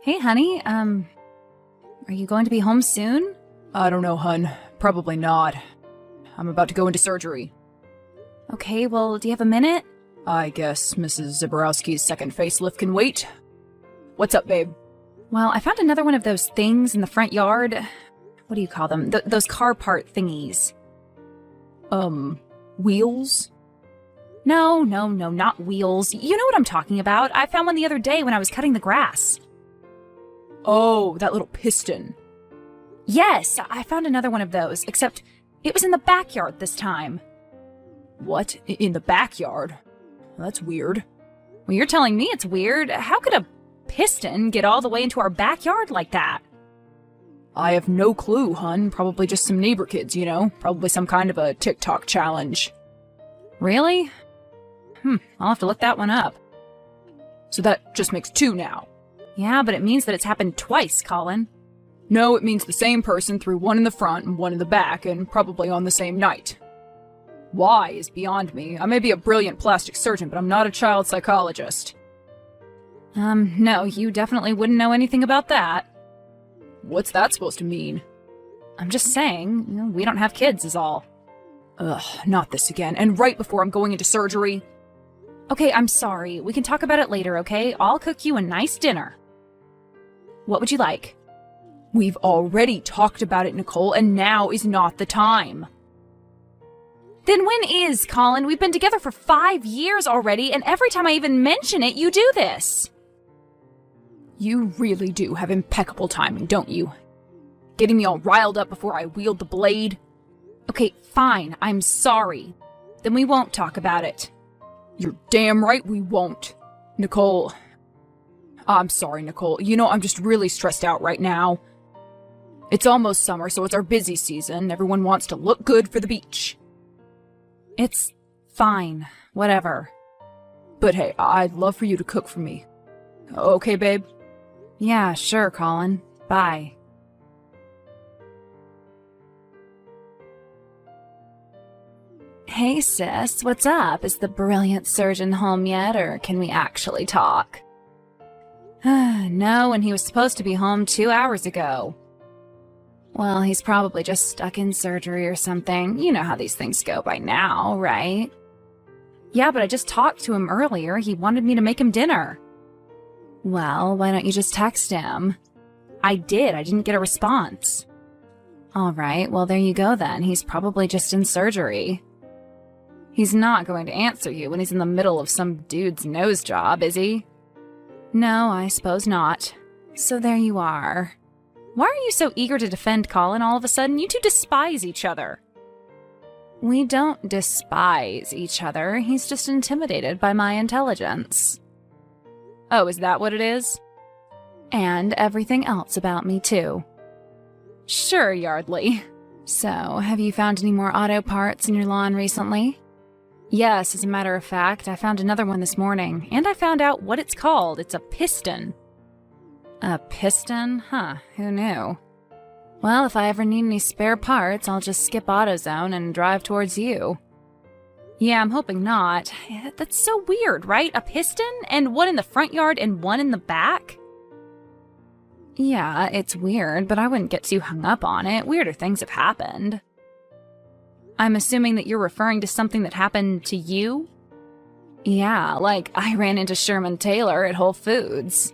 Hey, honey, are you going to be home soon? I don't know, hun. Probably not. I'm about to go into surgery. Okay, well, do you have a minute? I guess Mrs. Zaborowski's second facelift can wait. What's up, babe? Well, I found another one of those things in the front yard. What do you call them? Those car part thingies. Wheels? No, not wheels. You know what I'm talking about. I found one the other day when I was cutting the grass. Oh, that little piston. Yes, I found another one of those, except it was in the backyard this time. What? In the backyard? That's weird. Well, you're telling me it's weird. How could a piston get all the way into our backyard like that? I have no clue, hun. Probably just some neighbor kids, you know? Probably some kind of a TikTok challenge. Really? I'll have to look that one up. So that just makes two now. Yeah, but it means that it's happened twice, Colin. No, it means the same person threw one in the front and one in the back, and probably on the same night. Why is beyond me. I may be a brilliant plastic surgeon, but I'm not a child psychologist. No, you definitely wouldn't know anything about that. What's that supposed to mean? I'm just saying, we don't have kids is all. Ugh, not this again, and right before I'm going into surgery. Okay, I'm sorry. We can talk about it later, okay? I'll cook you a nice dinner. What would you like? We've already talked about it, Nicole, and now is not the time. Then when is, Colin? We've been together for 5 years already, and every time I even mention it, you do this. You really do have impeccable timing, don't you? Getting me all riled up before I wield the blade. Okay, fine. I'm sorry. Then we won't talk about it. You're damn right we won't. Nicole. I'm sorry, Nicole. You know, I'm just really stressed out right now. It's almost summer, so it's our busy season. Everyone wants to look good for the beach. It's fine. Whatever. But hey, I'd love for you to cook for me. Okay, babe? Yeah, sure, Colin. Bye. Hey, sis, what's up? Is the brilliant surgeon home yet, or can we actually talk? No, and he was supposed to be home 2 hours ago. Well, he's probably just stuck in surgery or something. You know how these things go by now, right? Yeah, but I just talked to him earlier. He wanted me to make him dinner. Well, why don't you just text him? I did. I didn't get a response. All right, well, there you go then. He's probably just in surgery. He's not going to answer you when he's in the middle of some dude's nose job, is he? No, I suppose not. So there you are. Why are you so eager to defend Colin all of a sudden? You two despise each other. We don't despise each other. He's just intimidated by my intelligence. Oh, is that what it is? And everything else about me, too. Sure, Yardley. So, have you found any more auto parts in your lawn recently? Yes, as a matter of fact, I found another one this morning, and I found out what it's called. It's a piston. A piston? Huh, who knew? Well, if I ever need any spare parts, I'll just skip AutoZone and drive towards you. Yeah, I'm hoping not. That's so weird, right? A piston? And one in the front yard and one in the back? Yeah, it's weird, but I wouldn't get too hung up on it. Weirder things have happened. I'm assuming that you're referring to something that happened to you? Yeah, like I ran into Sherman Taylor at Whole Foods.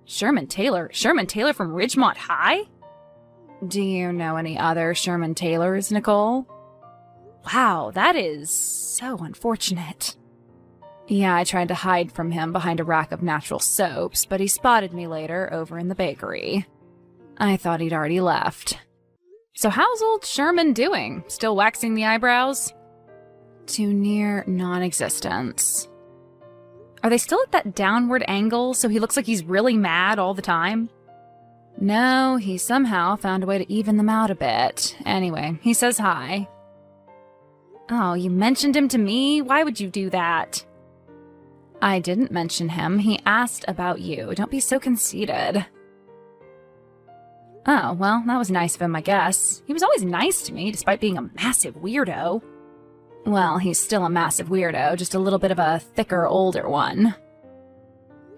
Sherman Taylor? Sherman Taylor from Ridgemont High? Do you know any other Sherman Taylors, Nicole? Wow, that is so unfortunate. Yeah, I tried to hide from him behind a rack of natural soaps, but he spotted me later over in the bakery. I thought he'd already left. So how's old Sherman doing? Still waxing the eyebrows? To near non-existence. Are they still at that downward angle so he looks like he's really mad all the time? No, he somehow found a way to even them out a bit. Anyway, he says hi. Oh, you mentioned him to me? Why would you do that? I didn't mention him. He asked about you. Don't be so conceited. Oh, well, that was nice of him, I guess. He was always nice to me, despite being a massive weirdo. Well, he's still a massive weirdo, just a little bit of a thicker, older one.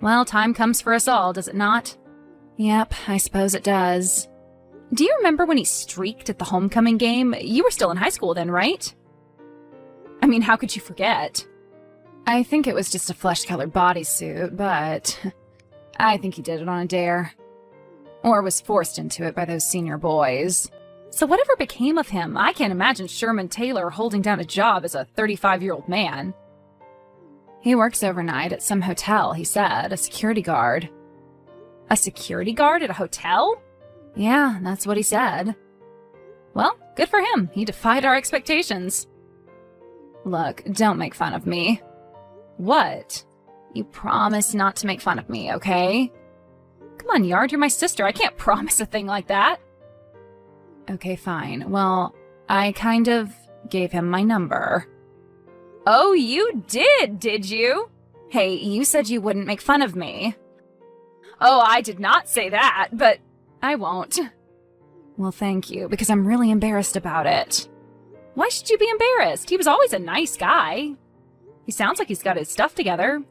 Well, time comes for us all, does it not? Yep, I suppose it does. Do you remember when he streaked at the homecoming game? You were still in high school then, right? I mean, how could you forget? I think it was just a flesh-colored bodysuit, but I think he did it on a dare. Or was forced into it by those senior boys. So whatever became of him, I can't imagine Sherman Taylor holding down a job as a 35-year-old man. He works overnight at some hotel, he said, a security guard. A security guard at a hotel? Yeah, that's what he said. Well, good for him. He defied our expectations. Look, don't make fun of me. What? You promise not to make fun of me, okay? Come on, Yard, you're my sister. I can't promise a thing like that. Okay, fine. Well, I kind of gave him my number. Oh, you did you? Hey, you said you wouldn't make fun of me. Oh, I did not say that, but I won't. Well, thank you, because I'm really embarrassed about it. Why should you be embarrassed? He was always a nice guy. He sounds like he's got his stuff together.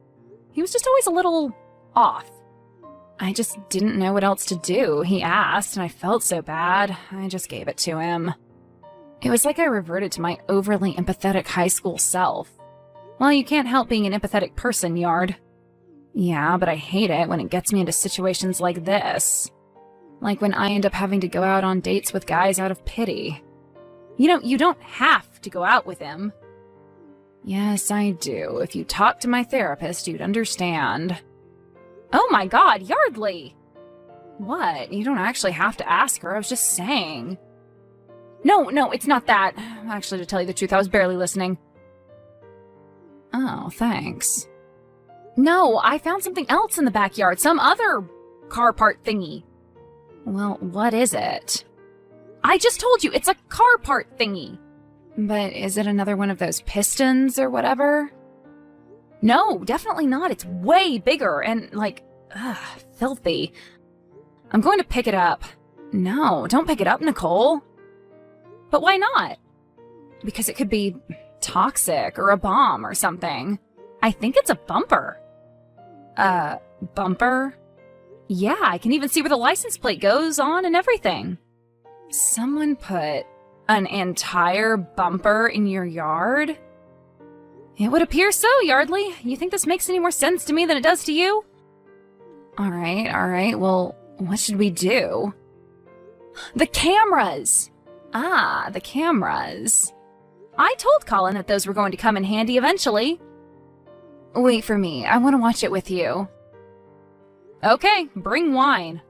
He was just always a little off. I just didn't know what else to do. He asked, and I felt so bad. I just gave it to him. It was like I reverted to my overly empathetic high school self. Well, you can't help being an empathetic person, Yard. Yeah, but I hate it when it gets me into situations like this. Like when I end up having to go out on dates with guys out of pity. You don't have to go out with him. Yes, I do. If you talk to my therapist, you'd understand. Oh my God, Yardley! What? You don't actually have to ask her. I was just saying. No, it's not that. Actually, to tell you the truth, I was barely listening. Oh, thanks. No, I found something else in the backyard. Some other car part thingy. Well, what is it? I just told you, it's a car part thingy. But is it another one of those pistons or whatever? No, definitely not. It's way bigger and, filthy. I'm going to pick it up. No, don't pick it up, Nicole. But why not? Because it could be toxic or a bomb or something. I think it's a bumper. Bumper? Yeah, I can even see where the license plate goes on and everything. Someone put an entire bumper in your yard? It would appear so, Yardley. You think this makes any more sense to me than it does to you? All right. Well, what should we do? The cameras! Ah, the cameras. I told Colin that those were going to come in handy eventually. Wait for me. I want to watch it with you. Okay, bring wine.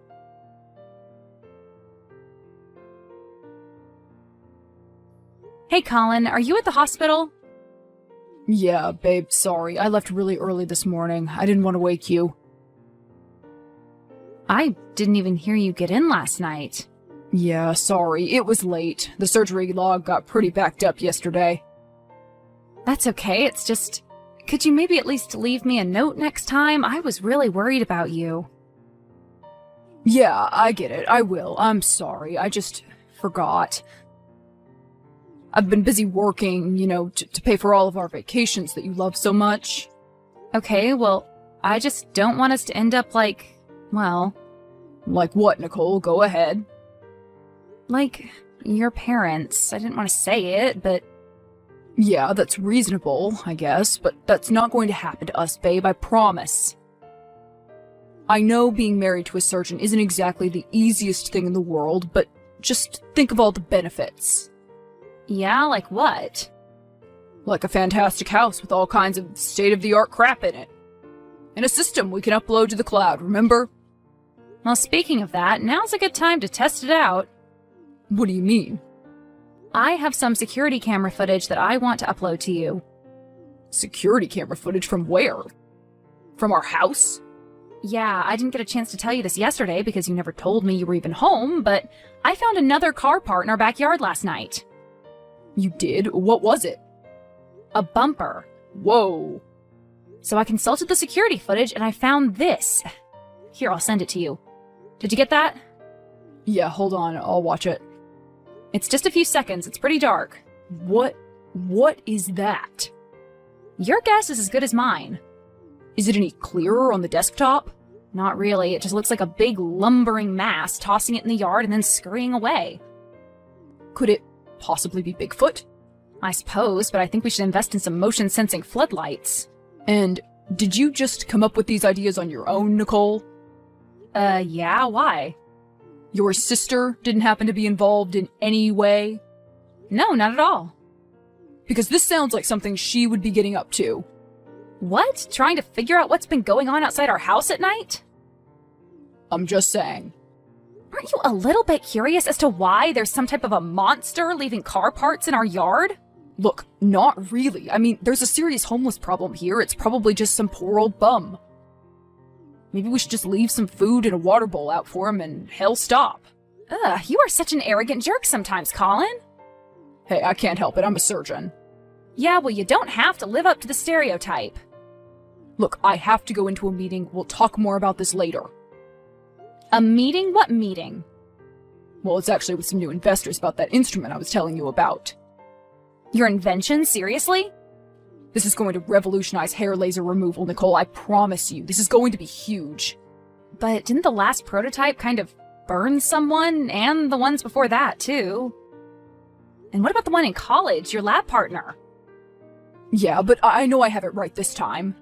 Hey, Colin, are you at the hospital? Yeah, babe, sorry. I left really early this morning. I didn't want to wake you. I didn't even hear you get in last night. Yeah, sorry. It was late. The surgery log got pretty backed up yesterday. That's okay. It's just... Could you maybe at least leave me a note next time? I was really worried about you. Yeah, I get it. I will. I'm sorry. I just forgot. I've been busy working, to pay for all of our vacations that you love so much. Okay, well, I just don't want us to end up like, well... Like what, Nicole? Go ahead. Like your parents. I didn't want to say it, but... Yeah, that's reasonable, I guess, but that's not going to happen to us, babe, I promise. I know being married to a surgeon isn't exactly the easiest thing in the world, but just think of all the benefits. Yeah, like what? Like a fantastic house with all kinds of state-of-the-art crap in it. And a system we can upload to the cloud, remember? Well, speaking of that, now's a good time to test it out. What do you mean? I have some security camera footage that I want to upload to you. Security camera footage from where? From our house? Yeah, I didn't get a chance to tell you this yesterday because you never told me you were even home, but I found another car part in our backyard last night. You did? What was it? A bumper. Whoa. So I consulted the security footage and I found this. Here, I'll send it to you. Did you get that? Yeah, hold on, I'll watch it. It's just a few seconds, it's pretty dark. What is that? Your guess is as good as mine. Is it any clearer on the desktop? Not really, it just looks like a big lumbering mass, tossing it in the yard and then scurrying away. Could it possibly be Bigfoot? I suppose, but I think we should invest in some motion-sensing floodlights. And did you just come up with these ideas on your own, Nicole? Yeah, why? Your sister didn't happen to be involved in any way? No, not at all. Because this sounds like something she would be getting up to. What? Trying to figure out what's been going on outside our house at night? I'm just saying. Aren't you a little bit curious as to why there's some type of a monster leaving car parts in our yard? Look, not really. I mean, there's a serious homeless problem here. It's probably just some poor old bum. Maybe we should just leave some food and a water bowl out for him and he'll stop. Ugh, you are such an arrogant jerk sometimes, Colin. Hey, I can't help it. I'm a surgeon. Yeah, well, you don't have to live up to the stereotype. Look, I have to go into a meeting. We'll talk more about this later. A meeting? What meeting? Well, it's actually with some new investors about that instrument I was telling you about. Your invention? Seriously? This is going to revolutionize hair laser removal, Nicole. I promise you. This is going to be huge. But didn't the last prototype kind of burn someone? And the ones before that, too. And what about the one in college, your lab partner? Yeah, but I know I have it right this time.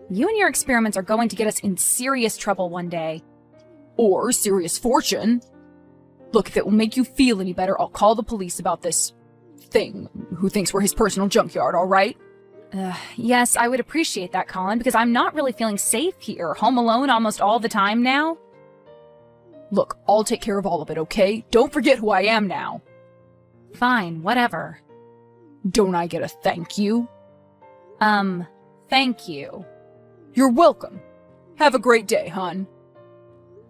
You and your experiments are going to get us in serious trouble one day. Or serious fortune. Look, if it will make you feel any better, I'll call the police about this thing who thinks we're his personal junkyard, all right? Yes, I would appreciate that, Colin, because I'm not really feeling safe here, home alone almost all the time now. Look, I'll take care of all of it, okay? Don't forget who I am now. Fine, whatever. Don't I get a thank you? Thank you. You're welcome. Have a great day, hon.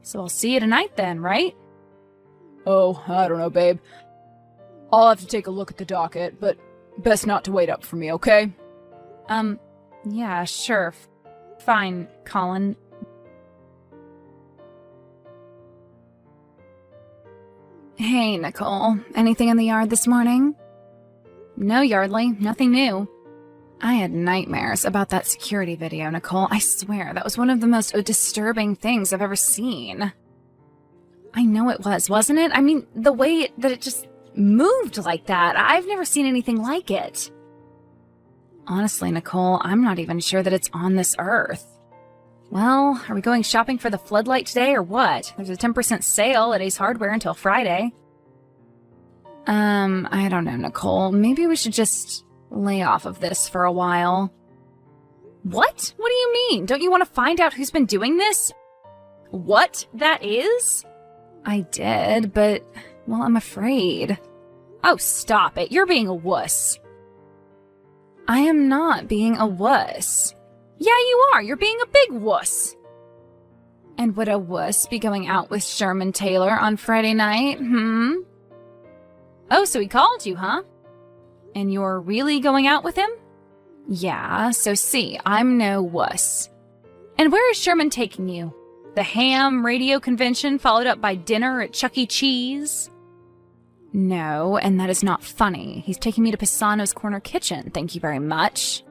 So I'll see you tonight then, right? Oh, I don't know, babe. I'll have to take a look at the docket, but best not to wait up for me, okay? Yeah, sure. Fine, Colin. Hey, Nicole. Anything in the yard this morning? No, Yardley. Nothing new. I had nightmares about that security video, Nicole. I swear, that was one of the most disturbing things I've ever seen. I know it was, wasn't it? I mean, the way that it just moved like that. I've never seen anything like it. Honestly, Nicole, I'm not even sure that it's on this earth. Well, are we going shopping for the floodlight today or what? There's a 10% sale at Ace Hardware until Friday. I don't know, Nicole. Maybe we should just lay off of this for a while. What? What do you mean? Don't you want to find out who's been doing this? What that is? I did, but, well, I'm afraid. Oh, stop it. You're being a wuss. I am not being a wuss. Yeah, you are. You're being a big wuss. And would a wuss be going out with Sherman Taylor on Friday night? Oh, so he called you, huh? And you're really going out with him? Yeah, so see, I'm no wuss. And where is Sherman taking you? The ham radio convention followed up by dinner at Chuck E. Cheese? No, and that is not funny. He's taking me to Pisano's Corner Kitchen, thank you very much.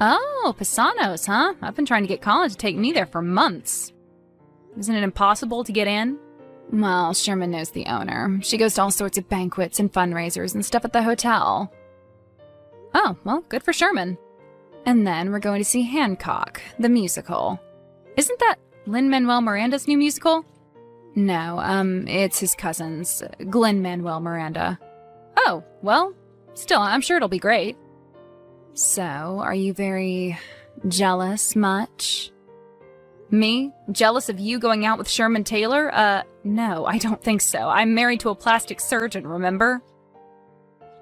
Oh, Pisano's, huh? I've been trying to get Colin to take me there for months. Isn't it impossible to get in? Well, Sherman knows the owner. She goes to all sorts of banquets and fundraisers and stuff at the hotel. Oh, well, good for Sherman. And then we're going to see Hancock, the musical. Isn't that Lin-Manuel Miranda's new musical? No, it's his cousin's, Glenn-Manuel Miranda. Oh, well, still, I'm sure it'll be great. So, are you very jealous much? Me? Jealous of you going out with Sherman Taylor? No, I don't think so. I'm married to a plastic surgeon, remember?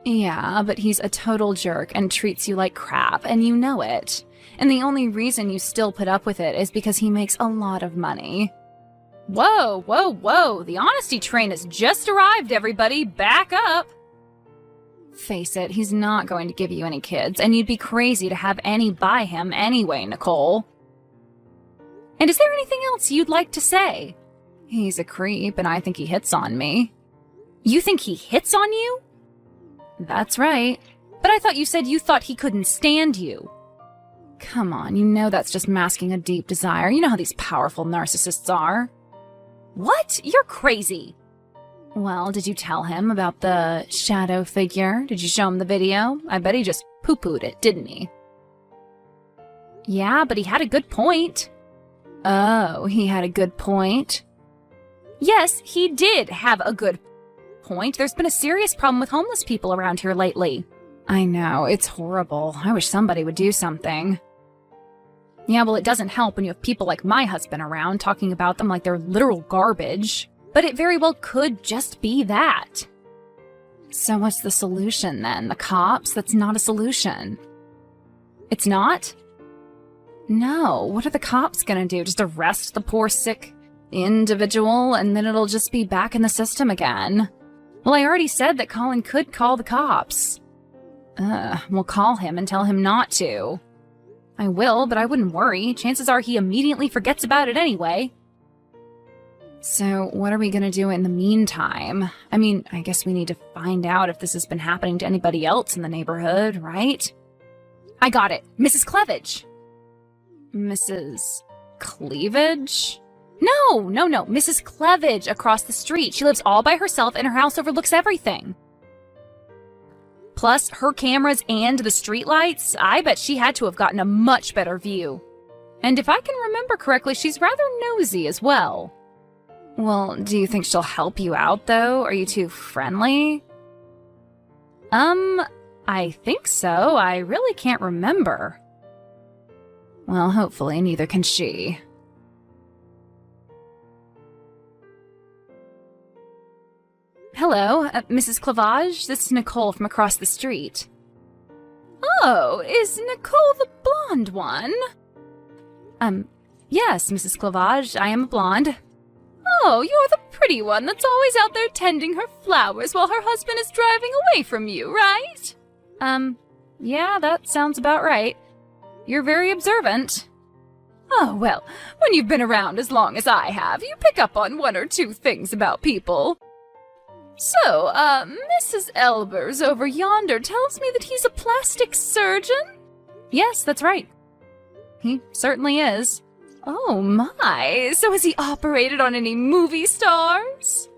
Yeah, but he's a total jerk and treats you like crap, and you know it. And the only reason you still put up with it is because he makes a lot of money. Whoa, whoa, whoa! The honesty train has just arrived, everybody! Back up! Face it, he's not going to give you any kids, and you'd be crazy to have any by him anyway, Nicole. And is there anything else you'd like to say? He's a creep, and I think he hits on me. You think he hits on you? That's right. But I thought you said you thought he couldn't stand you. Come on, you know that's just masking a deep desire. You know how these powerful narcissists are. What? You're crazy. Well, did you tell him about the shadow figure? Did you show him the video? I bet he just poo-pooed it, didn't he? Yeah, but he had a good point. Oh, he had a good point? Yes, he did have a good point. There's been a serious problem with homeless people around here lately. I know, it's horrible. I wish somebody would do something. Yeah, well, it doesn't help when you have people like my husband around talking about them like they're literal garbage. But it very well could just be that. So what's the solution then? The cops? That's not a solution. It's not? No, what are the cops gonna do? Just arrest the poor sick individual and then it'll just be back in the system again? Well, I already said that Colin could call the cops. We'll call him and tell him not to. I will, but I wouldn't worry. Chances are he immediately forgets about it anyway. So, what are we gonna do in the meantime? I mean, I guess we need to find out if this has been happening to anybody else in the neighborhood, right? I got it. Mrs. Cleavage. Mrs. Cleavage? No. Mrs. Cleavage across the street. She lives all by herself and her house overlooks everything. Plus, her cameras and the streetlights, I bet she had to have gotten a much better view. And if I can remember correctly, she's rather nosy as well. Well, do you think she'll help you out, though? Are you too friendly? I think so. I really can't remember. Well, hopefully neither can she. Hello, Mrs. Cleavage. This is Nicole from across the street. Oh, is Nicole the blonde one? Yes, Mrs. Cleavage, I am a blonde. Oh, you're the pretty one that's always out there tending her flowers while her husband is driving away from you, right? Yeah, that sounds about right. You're very observant. Oh, well, when you've been around as long as I have, you pick up on one or two things about people. So, Mrs. Elbers over yonder tells me that he's a plastic surgeon? Yes, that's right. He certainly is. Oh my, so has he operated on any movie stars?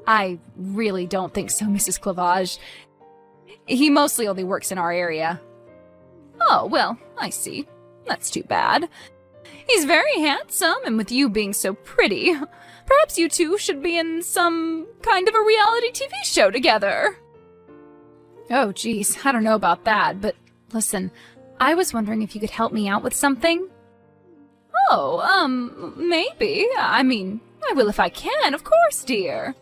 I really don't think so, Mrs. Cleavage. He mostly only works in our area. Oh, well, I see. That's too bad. He's very handsome, and with you being so pretty, perhaps you two should be in some kind of a reality TV show together. Oh, geez, I don't know about that, but listen, I was wondering if you could help me out with something. Oh, maybe. I mean, I will if I can, of course, dear.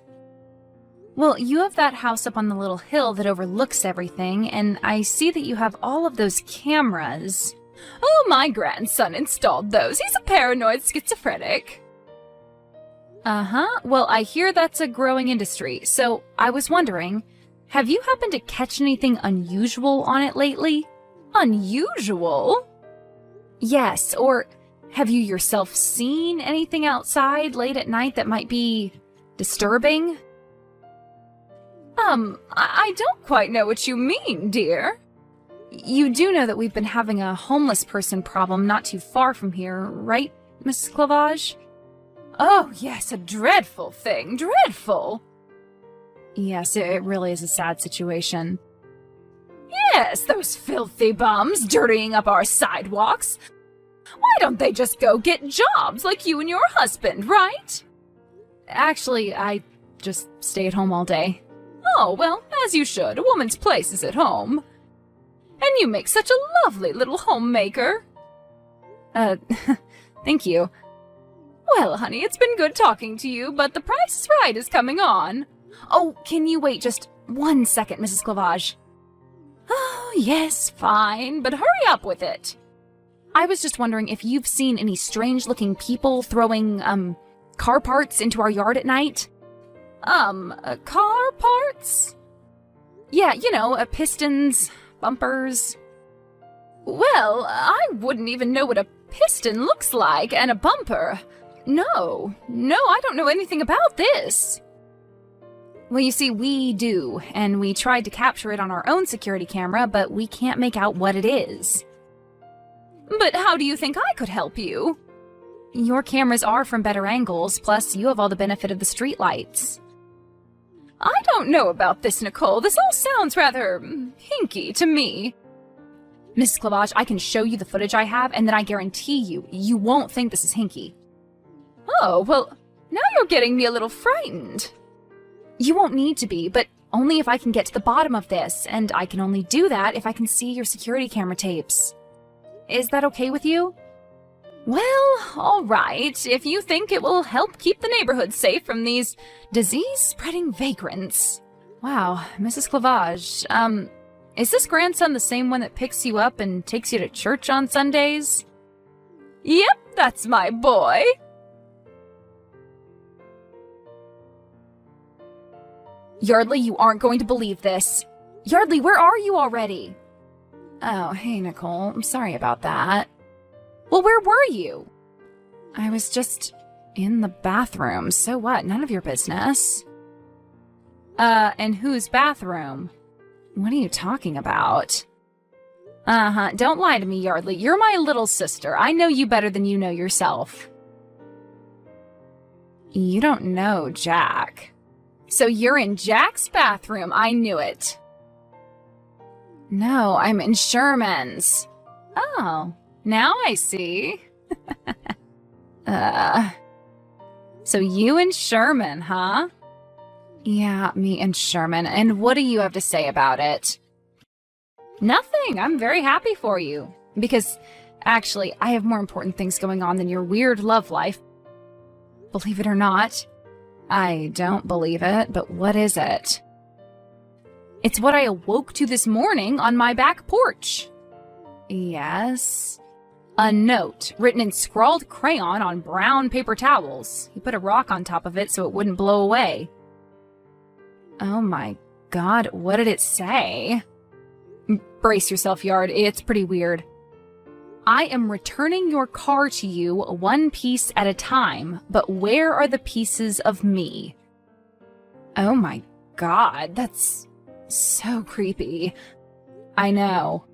Well, you have that house up on the little hill that overlooks everything, and I see that you have all of those cameras. Oh, my grandson installed those. He's a paranoid schizophrenic. Uh-huh. Well, I hear that's a growing industry, so I was wondering, have you happened to catch anything unusual on it lately? Unusual? Yes, or have you yourself seen anything outside late at night that might be disturbing? I don't quite know what you mean, dear. You do know that we've been having a homeless person problem not too far from here, right, Mrs. Cleavage? Oh, yes, a dreadful thing, dreadful. Yes, it really is a sad situation. Yes, those filthy bums dirtying up our sidewalks. Why don't they just go get jobs like you and your husband, right? Actually, I just stay at home all day. Oh, well, as you should. A woman's place is at home. And you make such a lovely little homemaker. Thank you. Well, honey, it's been good talking to you, but The Price is Right is coming on. Oh, can you wait just 1 second, Mrs. Cleavage? Oh, yes, fine, but hurry up with it. I was just wondering if you've seen any strange-looking people throwing, car parts into our yard at night? Car parts? Yeah, you know, pistons, bumpers. Well, I wouldn't even know what a piston looks like, and a bumper. No, I don't know anything about this. Well, you see, we do, and we tried to capture it on our own security camera, but we can't make out what it is. But how do you think I could help you? Your cameras are from better angles, plus you have all the benefit of the streetlights. I don't know about this, Nicole. This all sounds rather hinky to me. Mrs. Clavage, I can show you the footage I have, and then I guarantee you won't think this is hinky. Oh, well, now you're getting me a little frightened. You won't need to be, but only if I can get to the bottom of this, and I can only do that if I can see your security camera tapes. Is that okay with you? Well, all right, if you think it will help keep the neighborhood safe from these disease-spreading vagrants. Wow, Mrs. Clavage, is this grandson the same one that picks you up and takes you to church on Sundays? Yep, that's my boy. Yardley, you aren't going to believe this. Yardley, where are you already? Oh, hey, Nicole. I'm sorry about that. Well, where were you? I was just in the bathroom. So what? None of your business. And whose bathroom? What are you talking about? Uh-huh. Don't lie to me, Yardley. You're my little sister. I know you better than you know yourself. You don't know Jack. So you're in Jack's bathroom. I knew it. No, I'm in Sherman's. Oh, now I see. So you and Sherman, huh? Yeah, me and Sherman. And what do you have to say about it? Nothing. I'm very happy for you. Because, actually, I have more important things going on than your weird love life. Believe it or not. I don't believe it, but what is it? It's what I awoke to this morning on my back porch. Yes. A note written in scrawled crayon on brown paper towels. He put a rock on top of it so it wouldn't blow away. Oh my God, what did it say? Brace yourself, Yard. It's pretty weird. I am returning your car to you one piece at a time, but where are the pieces of me? Oh my God, that's so creepy. I know.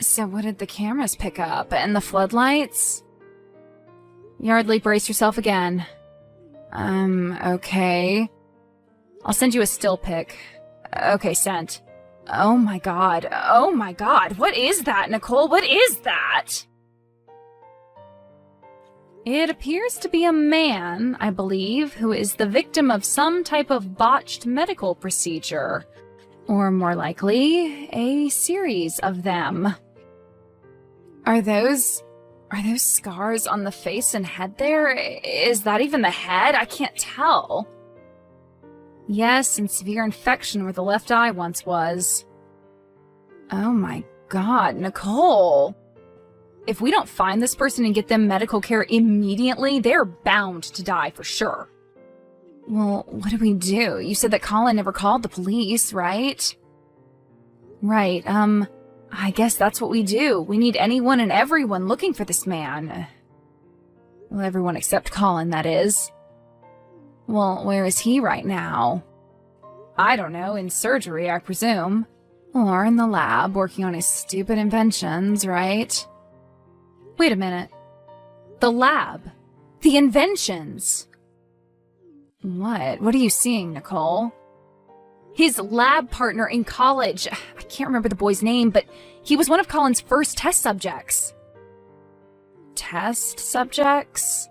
So what did the cameras pick up? And the floodlights? Yardley, brace yourself again. Okay. I'll send you a still pic. Okay, sent. Oh my God. Oh my God. What is that, Nicole? What is that? It appears to be a man, I believe, who is the victim of some type of botched medical procedure. Or more likely, a series of them. Are those scars on the face and head there? Is that even the head? I can't tell. Yes, and severe infection where the left eye once was. Oh my God, Nicole. If we don't find this person and get them medical care immediately, they're bound to die for sure. Well, what do we do? You said that Colin never called the police, right? Right, I guess that's what we do. We need anyone and everyone looking for this man. Well, everyone except Colin, that is. Well, where is he right now? I don't know, in surgery, I presume. Or in the lab, working on his stupid inventions, right? Wait a minute. The lab. The inventions. What? What are you seeing, Nicole? His lab partner in college. I can't remember the boy's name, but he was one of Colin's first test subjects. Test subjects?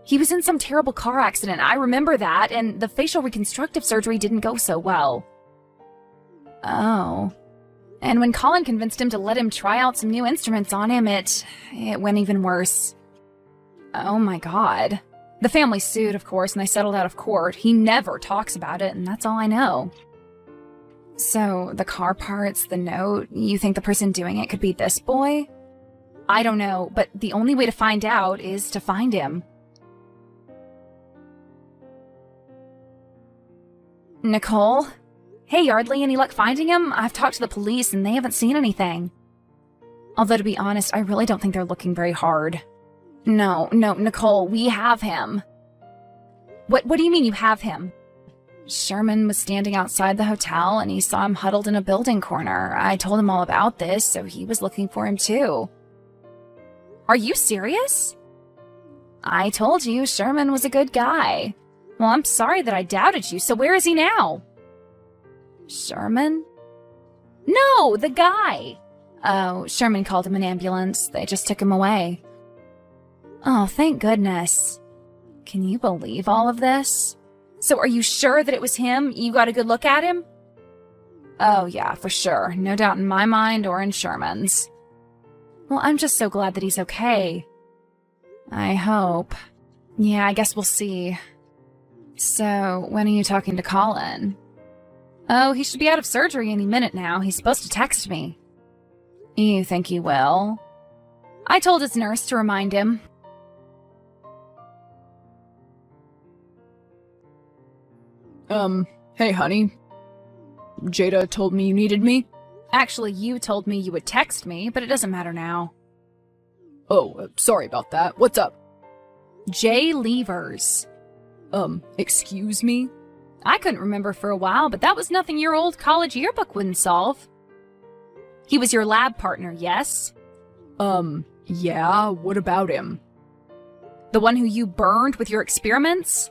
He was in some terrible car accident, I remember that, and the facial reconstructive surgery didn't go so well. Oh. And when Colin convinced him to let him try out some new instruments on him, it went even worse. Oh my God. The family sued, of course, and they settled out of court. He never talks about it, and that's all I know. So, the car parts, the note, you think the person doing it could be this boy? I don't know, but the only way to find out is to find him. Nicole? Hey, Yardley, any luck finding him? I've talked to the police and they haven't seen anything. Although, to be honest, I really don't think they're looking very hard. No, Nicole, we have him. What do you mean you have him? Sherman was standing outside the hotel and he saw him huddled in a building corner. I told him all about this, so he was looking for him too. Are you serious? I told you Sherman was a good guy. Well, I'm sorry that I doubted you, so where is he now? Sherman? No, the guy. Oh, Sherman called him an ambulance. They just took him away. Oh, thank goodness. Can you believe all of this? So are you sure that it was him? You got a good look at him? Oh, yeah, for sure. No doubt in my mind or in Sherman's. Well, I'm just so glad that he's okay. I hope. Yeah, I guess we'll see. So, when are you talking to Colin? Oh, he should be out of surgery any minute now. He's supposed to text me. You think he will? I told his nurse to remind him. Hey, honey. Jada told me you needed me. Actually, you told me you would text me, but it doesn't matter now. Oh, sorry about that. What's up? Jay Levers. Excuse me? I couldn't remember for a while, but that was nothing your old college yearbook wouldn't solve. He was your lab partner, yes? Yeah, what about him? The one who you burned with your experiments?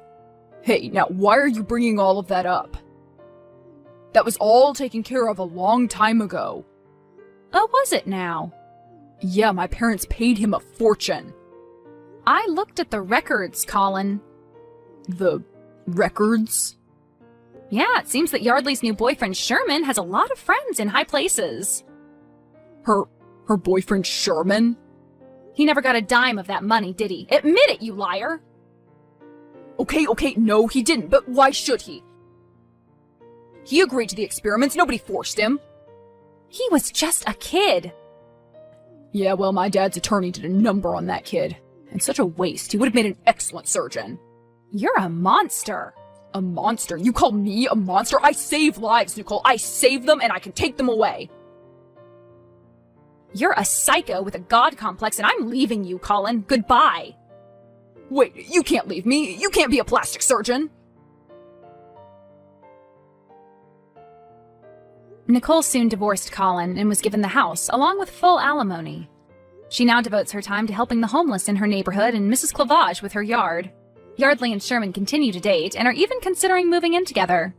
Hey, now why are you bringing all of that up? That was all taken care of a long time ago. Oh, was it now? Yeah, my parents paid him a fortune. I looked at the records, Colin. The records? Yeah, it seems that Yardley's new boyfriend Sherman has a lot of friends in high places. Her boyfriend Sherman? He never got a dime of that money, did he? Admit it, you liar! Okay, no, he didn't, but why should he? He agreed to the experiments, nobody forced him. He was just a kid. Yeah, well, my dad's attorney did a number on that kid. And such a waste, he would have made an excellent surgeon. You're a monster. A monster? You call me a monster? I save lives, Nicole. I save them and I can take them away. You're a psycho with a god complex and I'm leaving you, Colin. Goodbye. Wait, you can't leave me. You can't be a plastic surgeon. Nicole soon divorced Colin and was given the house, along with full alimony. She now devotes her time to helping the homeless in her neighborhood and Mrs. Clavage with her yard. Yardley and Sherman continue to date and are even considering moving in together.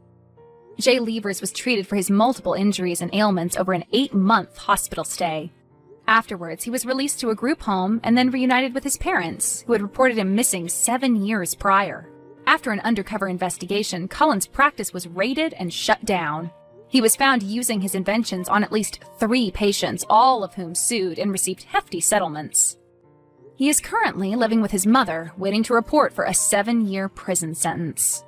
Jay Levers was treated for his multiple injuries and ailments over an 8-month hospital stay. Afterwards, he was released to a group home and then reunited with his parents, who had reported him missing 7 years prior. After an undercover investigation, Colin's practice was raided and shut down. He was found using his inventions on at least 3 patients, all of whom sued and received hefty settlements. He is currently living with his mother, waiting to report for a 7-year prison sentence.